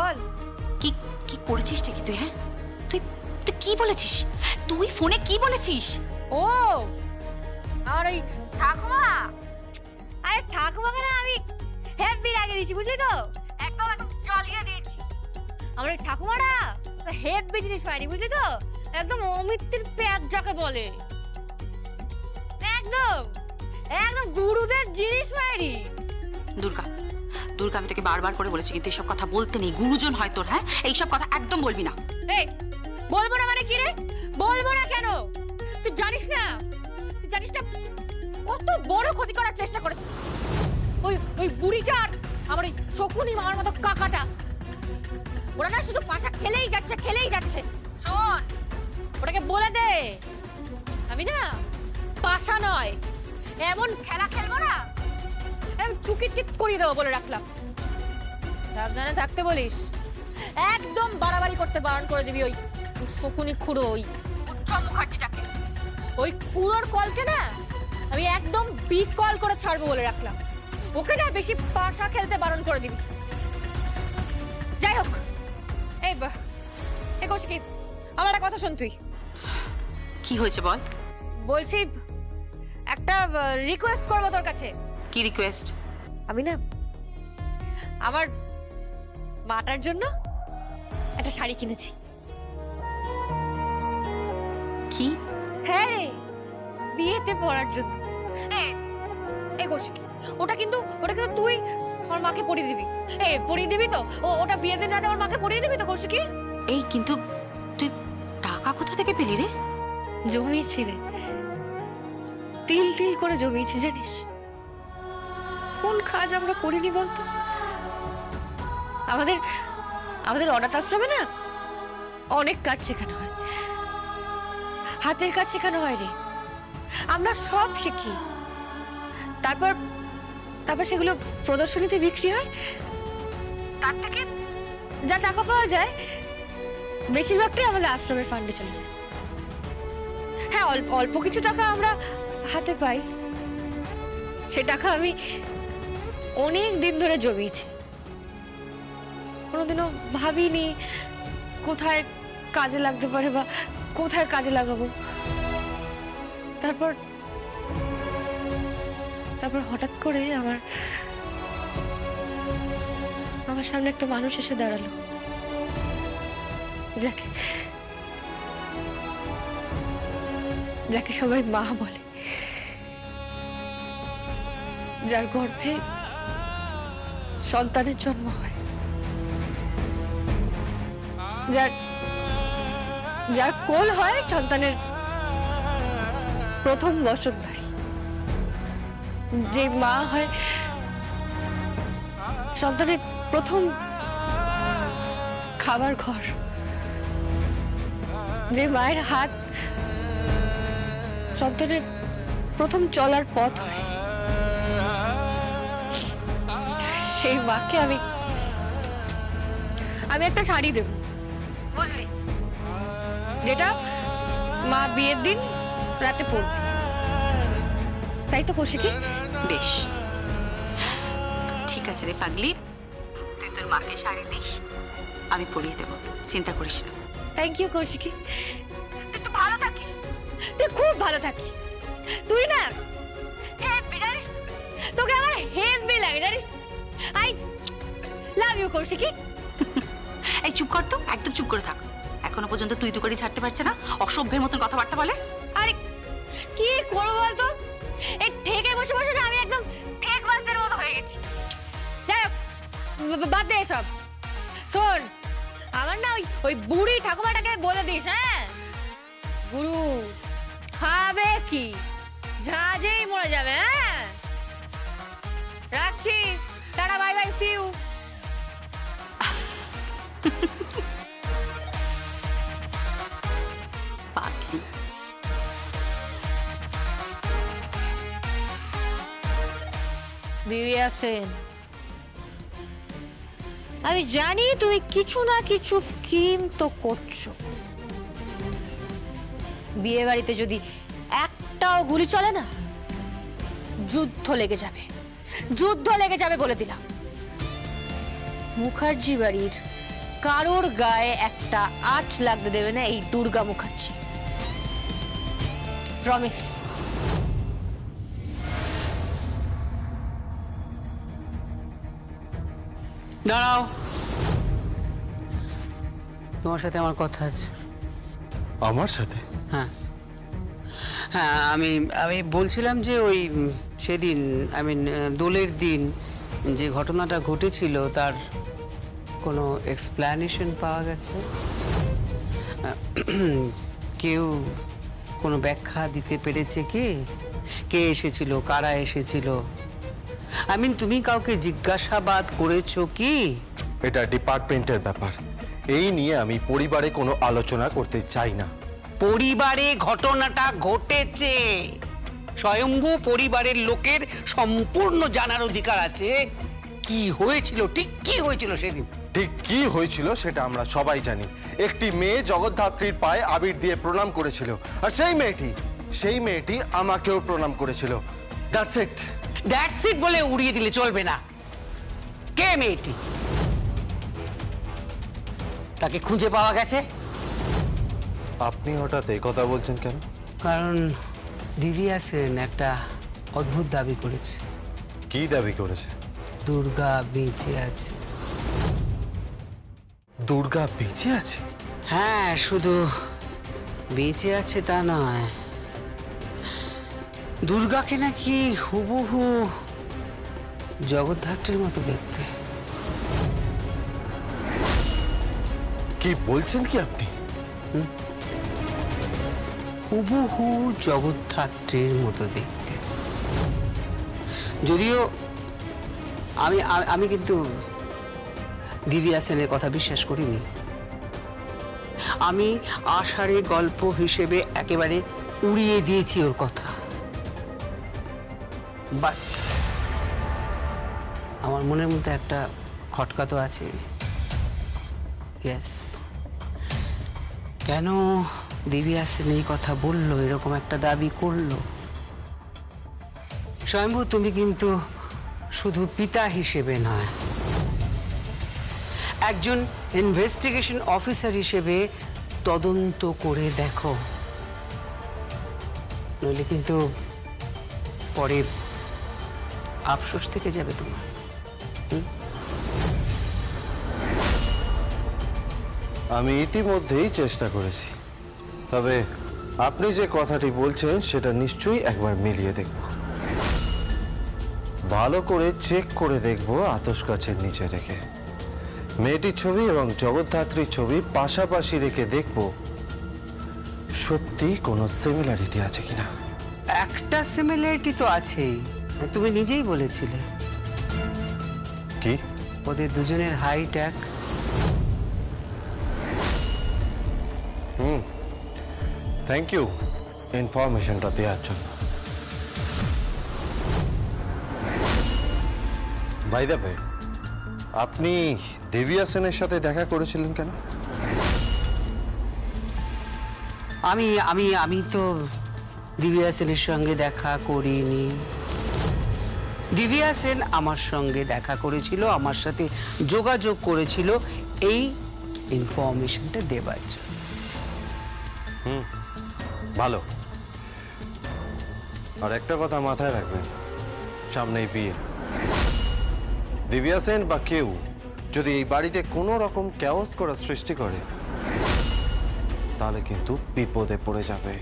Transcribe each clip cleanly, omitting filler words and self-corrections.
বল কি কি করেছিস কি তুই? হ্যাঁ, তুই তুই কি বলেছিস? তুই ফোনে কি বলেছিস? ও আর ওই ঠাকুমা, আরে ঠাকুমাকে না আমি হেভি লাগিয়ে দিয়েছি, বুঝলি তো? একদম একদম জ্বালিয়ে দিয়েছি। আমার ওই ঠাকুমারা হেভি জিনিস পায়নি, বুঝলি তো? একদম অমিত্রের পেঁয়াজ যাকে বলে, একদম একদম গুরুদের জিনিস পায়নি। দুর্গা, দুর্গা, আমি তোকে বারবার করে বলেছি কিন্তু এসব কথা বলতে নেই। গুরুজন হয় তোর। হ্যাঁ, এইসব কথা একদম বলবি না। এই বলবো না মানে কি রে? বলবো না কেন? তুই জানিস না, তুই জানিস না কত বড় ক্ষতি করার চেষ্টা করেছে ওই ওই বুড়িটার, আমার ওই শকুনি মামার মতো কাকাটা। ওরা না শুধু পাশা খেলেই যাচ্ছে, খেলেই যাচ্ছে। শোন, ওটাকে বলে দে আমি না পাশা নয়, এমন খেলা খেলবো না, আমি চুকি টিপ করিয়ে দেবো বলে রাখলাম। সাবধানে থাকতে বলিস, একদম বাড়াবাড়ি করতে বারণ করে দিবি ওই শকুনি খুঁড়ো, ওই উচ্চম মুখার্জিটাকে। ওই খুঁড়োর কলকে না আমি একদম বিগ কল করে ছাড়বো বলে রাখলাম। ওকে না বেশি পাশা খেলতে বারণ করে দিবি। যাই হোক, এই কৌশিকী, আমার একটা কথা শোন তুই। কি হয়েছে বল? বলছি একটা রিকোয়েস্ট করবো তোর কাছে। কি রিকোয়েস্ট? আমি না আমার মাটার জন্য একটা শাড়ি কিনেছি। কি? হ্যাঁ রে, বিয়েতে পরার জন্য। এই কৌশিকী, ওটা কিন্তু তুই আমার মাকে পরিয়ে দিবি। পরিয়ে দিবি তো? ওটা বিয়েতে না আমার মাকে পরিয়ে দিবি তো কৌশিকী? এই কিন্তু তুই টাকা কোথা থেকে পেলি রে? জমিয়েছি রে, তিল তিল করে জমিয়েছি, জানিস? কোন কাজ আমরা করিনি বলতো? আমাদের আমাদের অনাথ আশ্রমে না অনেক কাজ শেখানো হয়, হাতের কাজ শেখানো হয় রে। আমরা সব শিখি, তারপর সেগুলো প্রদর্শনীতে বিক্রি হয়। তার থেকে যা টাকা পাওয়া যায় বেশিরভাগটাই আমাদের আশ্রমের ফান্ডে চলে যায়। হ্যাঁ, অল্প কিছু টাকা আমরা হাতে পাই, সে টাকা আমি অনেক দিন ধরে জমিয়েছি। কোনোদিনও ভাবিনি কোথায় কাজে লাগতে পারে বা কোথায় কাজে লাগাবো। তারপর হঠাৎ করে আমার সামনে একটা মানুষ এসে দাঁড়ালো, যাকে সবাই মা বলে, যার গর্ভে সন্তানের জন্ম হয়, যার কোল হয় সন্তানের প্রথম বসতবাড়ি, যে মা হয় সন্তানের প্রথম খাবার ঘর, যে মায়ের হাত সন্তানের প্রথম চলার পথ হয়, সেই মাকে আমি একটা শাড়ি দেব, বুঝলি? যেটা মা বিয়ের দিন রাতে পরবে। তাই তো কৌশিকী? বেশ, ঠিক আছে রে পাগলি, তুই তোর মাকে শাড়ি দিস, আমি পরিয়ে দেবো, চিন্তা করিস না। থ্যাংক ইউ কৌশিকী, তুই তো ভালো থাকিস, তুই খুব ভালো থাকিস। তুই না হেভি, জানিস? তোকে আমার হেভি লাগে, জানিস? I love you Koushiki. এই চুপ কর তো, একদম চুপ করে থাক। এখনো পর্যন্ত তুই করে ছাড়তে পারছে না, অসভ্যের মতন কথাবার্তা বলে। আরে কি করবো বলতো, এই ঠেকে বসে বসে না আমি একদম ঠেক বাসদের মতো হয়ে গেছি। যাই হোক, বাদ দে এসব। শোন, আমার না ওই বুড়ি ঠাকুমাটাকে বলে দিস, হ্যাঁ? গুরু খাবে কি, ঝাঁঝেই মরে যাবে। হ্যাঁ, রাখছি, tata, bye bye, see you. পাগলি। দিব্যা সেন, আমি জানি তুমি কিছু না কিছু স্কিম তো করছো। বিয়ে বাড়িতে যদি একটাও গুলি চলে না, যুদ্ধ লেগে যাবে বলে দিলাম। মুখার্জি বাড়ির কারোর গায়ে একটা আঁচ লাগতে দেবে না এই দুর্গা মুখার্জি। প্রমিস। দাঁড়াও, তোমার সাথে আমার কথা আছে। আমার সাথে? হ্যাঁ হ্যাঁ, আমি আমি বলছিলাম যে ওই সেদিন দোলের দিন যে ঘটনাটা ঘটেছিল তার কোনো এক্সপ্ল্যানেশন পাওয়া গেছে? কেউ কোনো ব্যাখ্যা দিতে পেরেছে কি? কে এসেছিল, কারা এসেছিল? তুমি কাউকে জিজ্ঞাসাবাদ করেছো কি? এটা ডিপার্টমেন্টের ব্যাপার, এই নিয়ে আমি পরিবারে কোনো আলোচনা করতে চাই না। পরিবারে ঘটনাটা ঘটেছে, স্বয়ম্ভু পরিবারের লোকের সম্পূর্ণ জানার অধিকার আছে কি হয়েছিল, ঠিক কি হয়েছিল সেদিন। ঠিক কি হয়েছিল সেটা আমরা সবাই জানি। একটি মেয়ে জগদ্ধাত্রীর পায়ে আবির দিয়ে প্রণাম করেছিল, আর সেই মেয়েটি আমাকেও প্রণাম করেছিল। That's it. দ্যাটস ইট বলে উড়িয়ে দিলে চলবে না। কে মেয়েটি? তাকে খুঁজে পাওয়া গেছে? আপনি হঠাৎ এই কথা বলছেন কেন? কারণ দিব্যা সেন একটা অদ্ভুত দাবি করেছে। কি দাবি করেছে? দুর্গা বেঁচে আছে। দুর্গা বেঁচে আছে? হ্যাঁ, শুধু বেঁচে আছে তা নয়, দুর্গাকে নাকি হুবহু জগদ্ধাত্রীর মতো দেখতে। কি বলছেন কি আপনি? হুবহু জগদ্ধাত্রীর মতো দেখতে। যদিও আমি কিন্তু দিব্যা সেনের কথা বিশ্বাস করিনি। আমি আষাঢ়ে গল্প হিসেবে একেবারে উড়িয়ে দিয়েছি ওর কথা। বাট আমার মনের মধ্যে একটা খটকা তো আছে। ইয়েস, কেন দিব্যা সেন এই কথা বললো, এরকম একটা দাবি করলো? স্বয়ম্ভু, তুমি কিন্তু শুধু পিতা হিসেবে নয়, একজন ইনভেস্টিগেশন অফিসার হিসেবে তদন্ত করে দেখো, নইলে কিন্তু পরে আফসোস থেকে যাবে তোমার। আমি ইতিমধ্যেই চেষ্টা করেছি, তবে আপনি যে কথাটি বলছেন সেটা নিশ্চয়ই একবার মিলিয়ে দেখব, ভালো করে চেক করে দেখব। আতশ গাছের নিচে রেখে মেয়েটির ছবি এবং জগদ্ধাত্রীর ছবি পাশাপাশি রেখে দেখব সত্যি কোনো সিমিলারিটি আছে কিনা। একটা সিমিলারিটি তো আছেই, তুমি নিজেই বলেছিলে। কি? ওদের দুজনের হাইট এক। থ্যাংক ইউ ইনফরমেশনটা দেওয়ার জন্য। বাই দ্য ওয়ে, আপনি দিব্যা সেনের সাথে দেখা করেছিলেন কেন? আমি তো দিব্যা সেনের সঙ্গে দেখা করিনি। দিব্যা সেন আমার সঙ্গে দেখা করেছিল, আমার সাথে যোগাযোগ করেছিল এই ইনফরমেশনটা দেবার জন্য। ভালো। আর একটা কথা মাথায় রাখবেন, সামনেই বিয়ে। দিব্যা সেন বা কেউ যদি এই বাড়িতে কোনো রকম ক্যাওস করার সৃষ্টি করে তাহলে কিন্তু বিপদে পড়ে যাবে,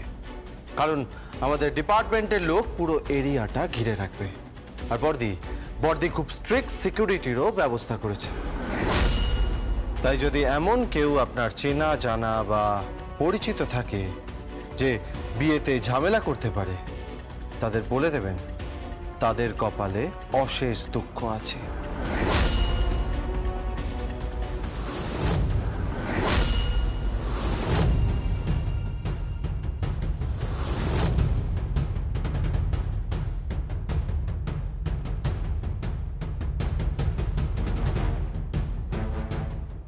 কারণ আমাদের ডিপার্টমেন্টের লোক পুরো এরিয়াটা ঘিরে রাখবে। আর বর্দি খুব স্ট্রিক্ট সিকিউরিটিরও ব্যবস্থা করেছে। তাই যদি এমন কেউ আপনার চেনা জানা বা পরিচিত থাকে যে বিয়েতে ঝামেলা করতে পারে, তাদের বলে দেবেন তাদের কপালে অশেষ দুঃখ আছে।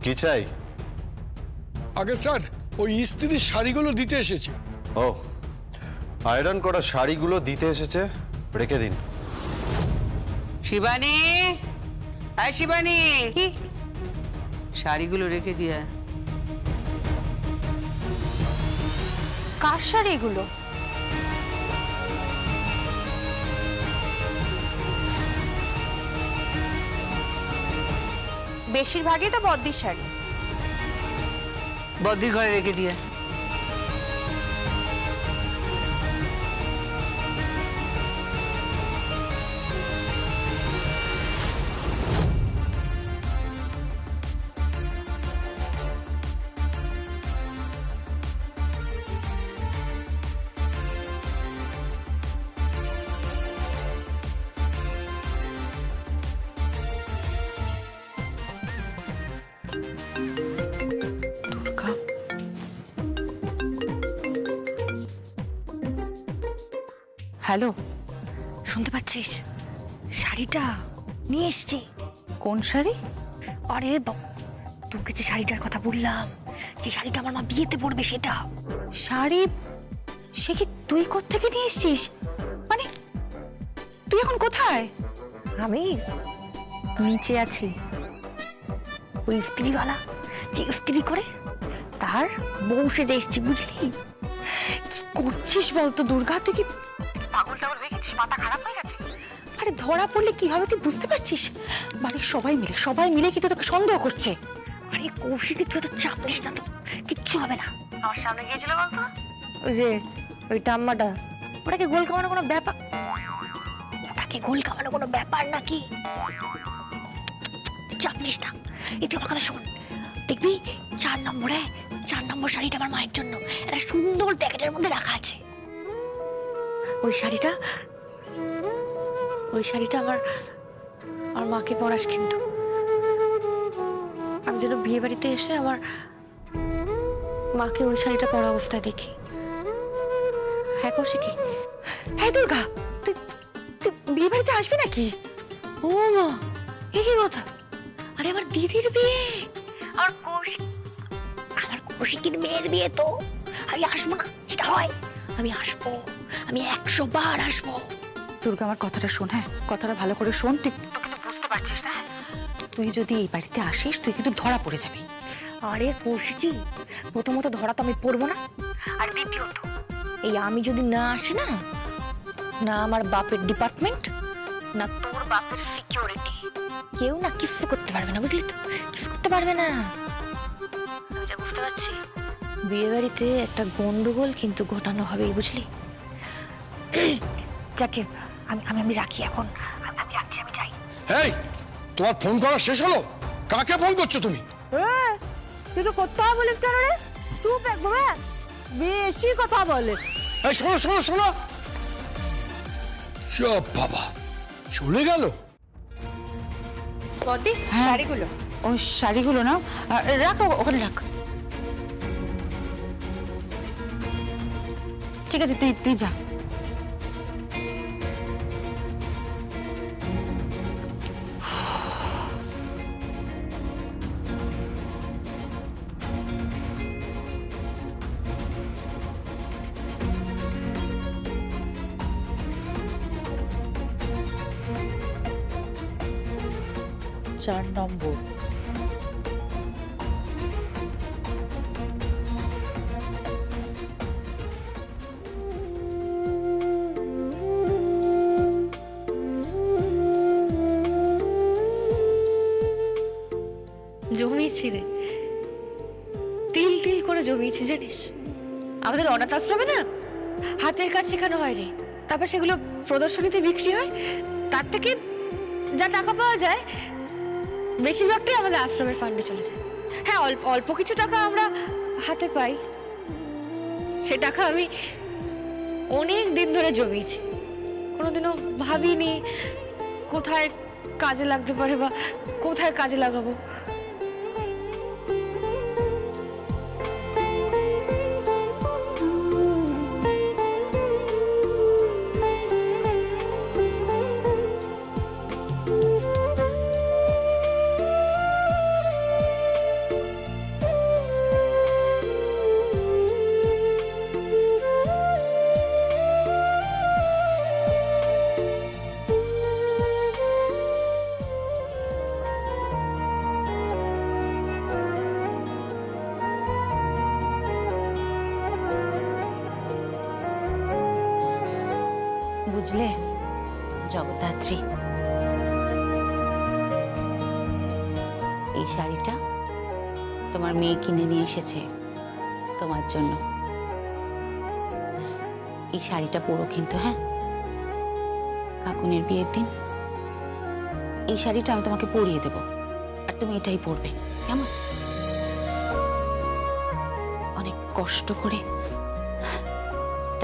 কি চাই? আগে স্যার, ওই স্ত্রীর শাড়িগুলো দিতে এসেছে। ও, আয়রন করা শাড়িগুলো দিতে এসেছে, রেখে দিন। শিবানী, আয় শিবানী। শাড়িগুলো রেখে দিয়ে। কার শাড়ি এগুলো? বেশিরভাগই তো বদ্দির শাড়ি। বদ্দির ঘরে রেখে দিয়ে। দুর্গা, হ্যালো, শুনতে পাচ্ছিস? শাড়িটা নিয়ে এসছি। কোন শাড়ি? আরে তোকে যে শাড়িটার কথা বললাম, যে শাড়িটা আমার মা বিয়েতে পরবে সেটা। শাড়ি? সে কি তুই কোত্থেকে নিয়ে এসছিস? মানে তুই এখন কোথায়? আমি নিচে আছি। ওই স্ত্রীওয়ালা যে স্ত্রী করে তার বউ সেজে এসছি, বুঝলি? কি করছিস বলতো দুর্গা? তুই কি পাগল টাগল হয়ে গেছিস? মাথা খারাপ হয়ে গেছে? আরে ধরা পড়লে কি হবে তুই বুঝতে পারছিস? বাড়ির সবাই মিলে কি তোকে সন্দেহ করছে? আরে কৌশিক, তুই তো চাপ নিস না তো, কিচ্ছু হবে না। আমার সামনে গিয়েছিল বলতো? ওই যে ওই টাম্মাটা, ওটাকে গোল কামানো কোনো ব্যাপার? ওটাকে গোল কামানো কোনো ব্যাপার নাকি? চাপ নিস না। এই তুই আমার কথা শোন, দেখবি 4 নম্বর শাড়িটা আমার মায়ের জন্য একটা সুন্দর প্যাকেটের মধ্যে রাখা আছে। ওই শাড়িটা আমার মাকে পরাস কিন্তু। আমি যেন বিয়ে বাড়িতে এসে আমার মাকে ওই শাড়িটা পরা অবস্থায় দেখি। হ্যাঁ কৌশিকী? হ্যাঁ দুর্গা, তুই তুই বিয়ে বাড়িতে আসবি নাকি? ও মা, এ কি কথা? আরে আমার দিদির বিয়ে, আমার কৌশিকীর মেয়ের বিয়ে, তো আমি আসবো না সেটা হয়? আমি আসবো, আমি 100 বার আসবো। দুর্গা আমার কথাটা শোন, হ্যাঁ কথাটা ভালো করে শোন। তুই কিন্তু বুঝতে পারছিস না, তুই যদি এই বাড়িতে আসিস তুই কিন্তু ধরা পড়ে যাবি। আরে কৌশিকী, প্রথমত ধরা তো আমি পড়বো না, আর দ্বিতীয়ত এই আমি যদি না আসি না, না আমার বাপের ডিপার্টমেন্ট, না তোর বাপের সিকিউরিটি, কেউ না কিছু করতে পারবে না, বুঝলি তো? কিছু করতে পারবে না। আমি যা বুঝতে পারছি, বিয়ে বাড়িতে একটা গন্ডগোল কিন্তু ঘটানো হবেই, বুঝলি? যাকে আমি রাখি এখন, আমি রাখছি, আমি যাই। এই, তোমার ফোন করা শেষ হলো? কাকে ফোন করছো তুমি? তুই তো কথা বলিস কেন রে? চুপ একদম, বেশি কথা বলে। এই শোনো শোনো শোনো, চুপ বাবা, চলে গেল। বদ্দি, শাড়িগুলো, ওই শাড়িগুলো না রাখ, ওখানে রাখ। ঠিক আছে, তুই যা। চার নম্বর। জমিয়েছি রে, তিল তিল করে জমিয়েছি, জানিস? আমাদের অনাথ আশ্রমে না হাতের কাজ শেখানো হয় রে, তারপর সেগুলো প্রদর্শনীতে বিক্রি হয়, তার থেকে যা টাকা পাওয়া যায় বেশিরভাগটাই আমাদের আশ্রমের ফান্ডে চলে যায়। হ্যাঁ, অল্প অল্প কিছু টাকা আমরা হাতে পাই, সে টাকা আমি অনেক দিন ধরে জমিয়েছি। কোনোদিনও ভাবিনি কোথায় কাজে লাগতে পারে বা কোথায় কাজে লাগাবো। বুঝলে জগদ্ধাত্রী, এই শাড়িটা তোমার মেয়ে কিনে নিয়ে এসেছে তোমার জন্য। এই শাড়িটা পরো কিন্তু, হ্যাঁ, কাকুনের বিয়ের দিন এই শাড়িটা আমি তোমাকে পরিয়ে দেব, আর তুমি এটাই পরবে, কেমন? অনেক কষ্ট করে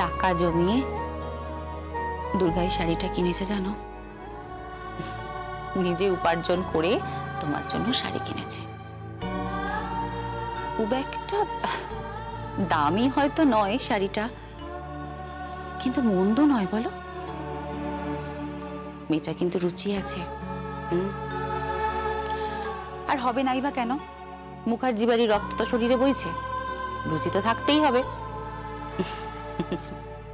টাকা জমিয়ে দুর্গা এই শাড়িটা কিনেছে, জানো? নিজে উপার্জন করে তোমার জন্য শাড়ি কিনেছে। খুব একটা দামি হয়তো নয় শাড়িটা, কিন্তু মন্দ নয় বলো। মেয়েটা কিন্তু রুচি আছে। আর হবে নাই বা কেন? মুখার্জি বাড়ির রক্ত তো শরীরে বইছে, রুচি তো থাকতেই হবে।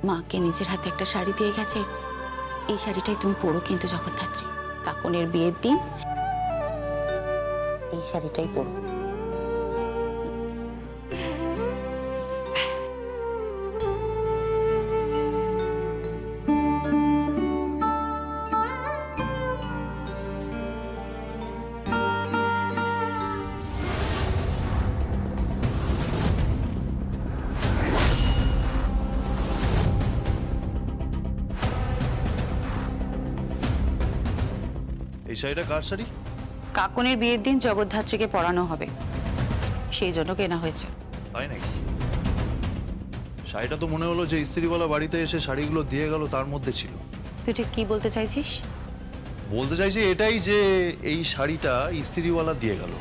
মাকে নিজের হাতে একটা শাড়ি দিয়ে গেছে, এই শাড়িটাই তুমি পরো কিন্তু জগদ্ধাত্রী। কাকনের বিয়ের দিন এই শাড়িটাই পরো। এই শাড়িটা কার শাড়ি? কাকনের বিয়ের দিন জগদ্ধাত্রীকে পরানো হবে, সেই জন্য কেনা হয়েছে। তাই নাকি? শাড়িটা তো মনে হলো যে ইস্ত্রিওয়ালা বাড়িতে এসে শাড়িগুলো দিয়ে গেল তার মধ্যে ছিল। তুই ঠিক কি বলতে চাইছিস? বলতে চাইছি এটাই যে এই শাড়িটা ইস্ত্রিওয়ালা দিয়ে গেল,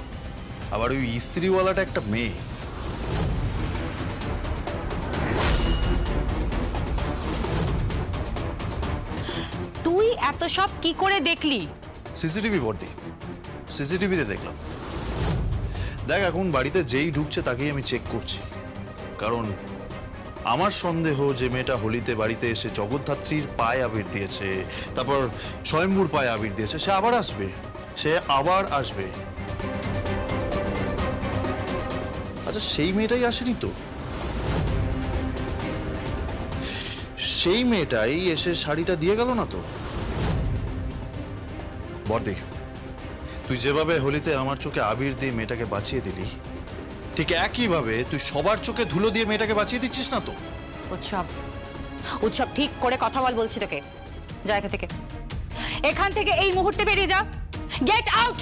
আবার ওই ইস্ত্রিওয়ালাটা একটা মেয়ে। তুই এত সব কি করে দেখলি? সিসিটিভি বর্দি, সিসিটিভিতে দেখলাম। দেখ, এখন বাড়িতে যেই ঢুকছে তাকেই আমি চেক করছি, কারণ আমার সন্দেহ যে মেয়েটা হোলিতে বাড়িতে এসে জগদ্ধাত্রীর পায়ে আবির দিয়েছে, তারপর স্বয়ম্ভুর পায়ে আবির দিয়েছে, সে আবার আসবে, সে আবার আসবে। আচ্ছা, সেই মেয়েটাই আসেনি তো? সেই মেয়েটাই এসে শাড়িটা দিয়ে গেল না তো? বর্দি, তুই যেভাবে হোলিতে আমার চোখে আবির দিয়ে মেয়েটাকে বাঁচিয়ে দিলি, ঠিক একইভাবে তুই সবার চোখে ধুলো দিয়ে মেয়েটাকে বাঁচিয়ে দিচ্ছিস না তো? উৎসব, উৎসব ঠিক করে কথা বল বলছি তোকে। জায়গা থেকে, এখান থেকে এই মুহূর্তে বেরিয়ে যা। Get out.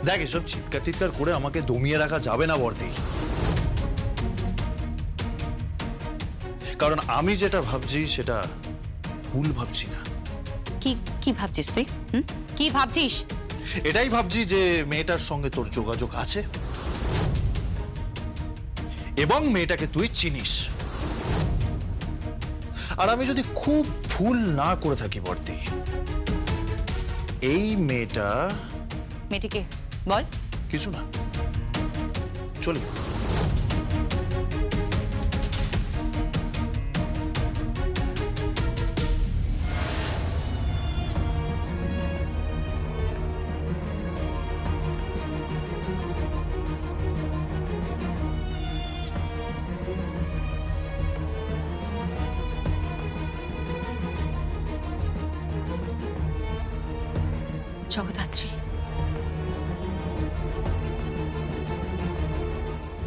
দেখ, এসব চিৎকার টিৎকার করে আমাকে দমিয়ে রাখা যাবে না বর্দি, কারণ আমি যেটা ভাবছি সেটা ভুল ভাবছি না। কি কি ভাবছিস তুই? কি ভাবছিস? এটাই ভাবছি যে মেয়েটার সঙ্গে তোর যোগাযোগ আছে এবং মেয়েটাকে তুই চিনিস। আর আমি যদি খুব ভুল না করে থাকি বর্দি, এই মেয়েটা মেয়েটিকে বল। কিছু না, চলি। জগদ্ধাত্রী,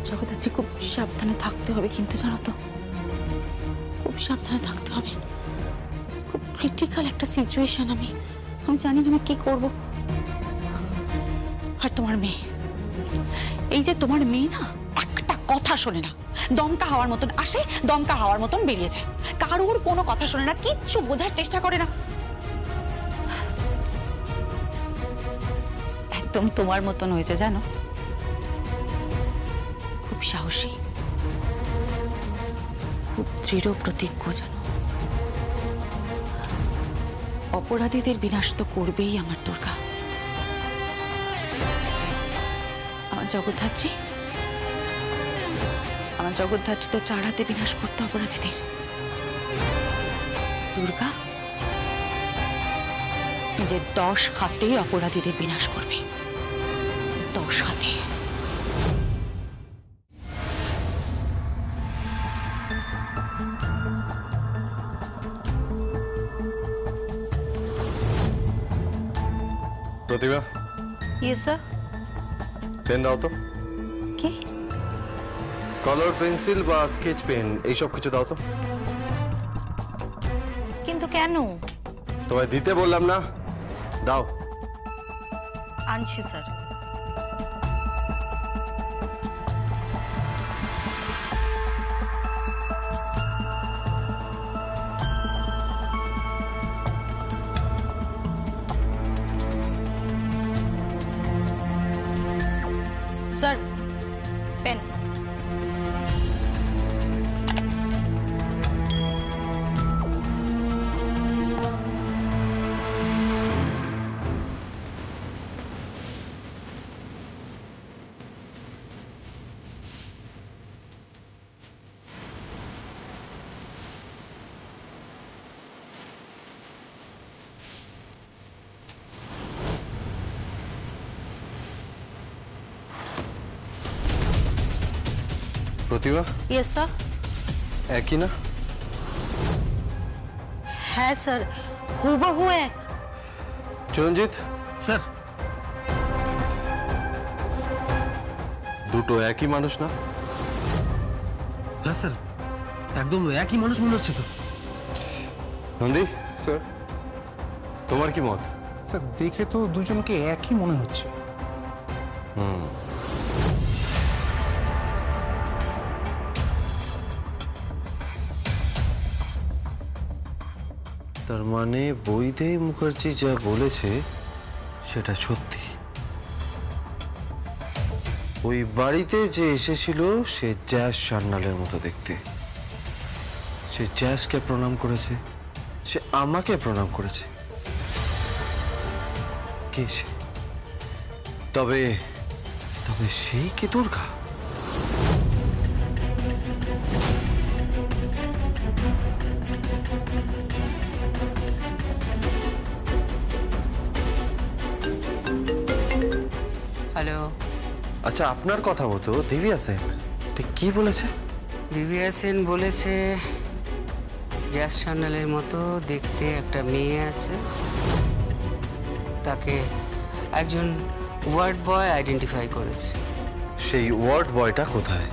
জগদ্ধাত্রী, খুব সাবধানে থাকতে হবে কিন্তু, জানো তো? খুব সাবধানে থাকতে হবে। খুব ক্রিটিক্যাল একটা সিচুয়েশন। আমি জানি না আমি কি করব। আর তোমার মেয়ে, এই যে তোমার মেয়ে না, একটা কথা শোনে না। দমকা হাওয়ার মতন আসে, দমকা হাওয়ার মতন বেরিয়ে যায়। কারোর কোনো কথা শোনে না, কিচ্ছু বোঝার চেষ্টা করে না। একদম তোমার মতন হয়েছে, জানো? খুব সাহসী, খুব দৃঢ় প্রতিজ্ঞ, জানো? অপরাধীদের বিনাশ তো করবেই আমার দুর্গা। আমার জগদ্ধাত্রী, আমার জগদ্ধাত্রী তো 4 হাতে বিনাশ করতে অপরাধীদের। দুর্গা নিজের 10 হাতে অপরাধীদের বিনাশ করবে। 10 হাতে। প্রতিভা, ইয়েস স্যার। পেন দাও তো। কি? কালার পেন্সিল বা স্কেচ পেন এইসব কিছু দাও তো। কিন্তু কেন? তোমায় দিতে বললাম না, দাও। আনছি sir. Sir, pen. Pratibha, yes sir. একই না? হ্যাঁ স্যার, হুবহু এক। চিরঞ্জিত, স্যার। দুটো একই মানুষ না? হ্যাঁ স্যার, একদম একই মানুষ মনে হচ্ছে তো। নন্দী স্যার, তোমার কি মত? স্যার দেখে তো দুজনকে একই মনে হচ্ছে। তার মানে বৈদেহী মুখার্জি যা বলেছে সেটা সত্যি। ওই বাড়িতে যে এসেছিল সে জ্যাজ সান্যালের মতো দেখতে। সে জ্যাজকে প্রণাম করেছে, সে আমাকে প্রণাম করেছে। কে সে? তবে তবে সেই কি দুর্গা? হ্যালো, আচ্ছা, আপনার কথা মতো দিব্যা সেন ঠিক কি বলেছে? দিব্যা সেন বলেছে জ্যাজ সান্যালের মতো দেখতে একটা মেয়ে আছে, তাকে একজন ওয়ার্ড বয় আইডেন্টিফাই করেছে। সেই ওয়ার্ড বয়টা কোথায়?